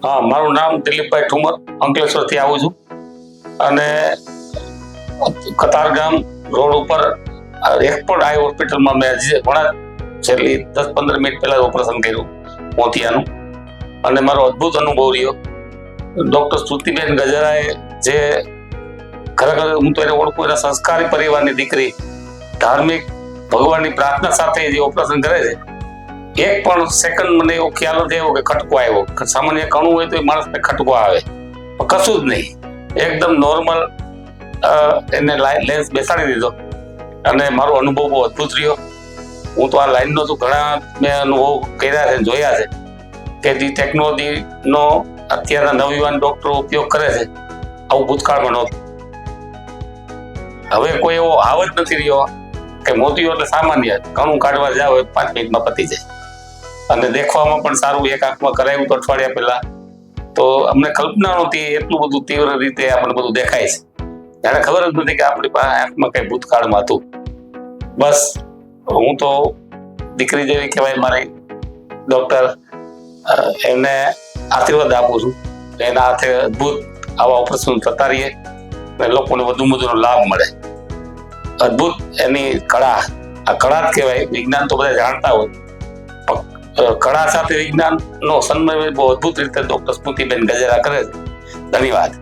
હા, મારું નામ દિલીપભાઈ ઠુમર, અંકલેશ્વરથી આવું છું અને કતારગામ રોડ ઉપર એક્સપોર્ટ આઈ હોસ્પિટલમાં મેં ઘણા છેલ્લી 10-15 મિનિટ પહેલા ઓપરેશન કર્યું મોતિયાનું અને મારો અદ્ભુત અનુભવ રહ્યો. ડોક્ટર સ્તુતિબેન ગજરાએ જે ખરેખર હું તો એને ઓળખું, એના સંસ્કારી પરિવારની દીકરી, ધાર્મિક, ભગવાનની પ્રાર્થના સાથે જે ઓપરેશન કરે છે, એક પણ સેકન્ડ મને એવો ખ્યાલ નથી આવ્યો કે ખટકો આવ્યો. સામાન્ય કણું હોય તો એ માણસને ખટકો આવે, પણ કશું જ નહીં, એકદમ નોર્મલ એને લેન્સ બેસાડી દીધો અને મારો અનુભવ બહુ અદ્ભુત રહ્યો. હું તો આ લાઈનનો તો ઘણા મેં અનુભવ કર્યા છે, જોયા છે કે જે ટેકનોલોજીનો અત્યારના નવયુવાન ડોક્ટરો ઉપયોગ કરે છે, આવું ભૂતકાળમાં નહોતું. હવે કોઈ એવો હાવ જ નથી રહ્યો કે મોતિયો એટલે સામાન્ય કણું કાઢવા જાવ 5 મિનિટમાં પતી જાય અને દેખવામાં પણ સારું. એક આંખમાં કરાવ્યું તો અઠવાડિયા પહેલા, તો અમને કલ્પના નહોતી એટલું બધું તીવ્ર રીતે આપણે બધું દેખાય છે. જાણે ખબર જ નથી કે આપણી પાસે આંખમાં કઈ ભૂતકાળમાં હતું. બસ હું તો દીકરી જેવી કહેવાય મારી ડોક્ટર, એમને આશીર્વાદ આપું છું. એના હાથે અદ્ભુત આવા ઓપરેશન થતા રહીએ અને લોકોને વધુ વધુનો લાભ મળે. અદ્ભુત એની કળા, આ કળા જ કહેવાય. વિજ્ઞાન તો બધા જાણતા હોય, પણ કળા સાથે વિજ્ઞાનનો સમન્વય બહુ અદ્ભુત રીતે ડોક્ટર સ્તુતિબેન ગજેરા કરે છે. ધન્યવાદ.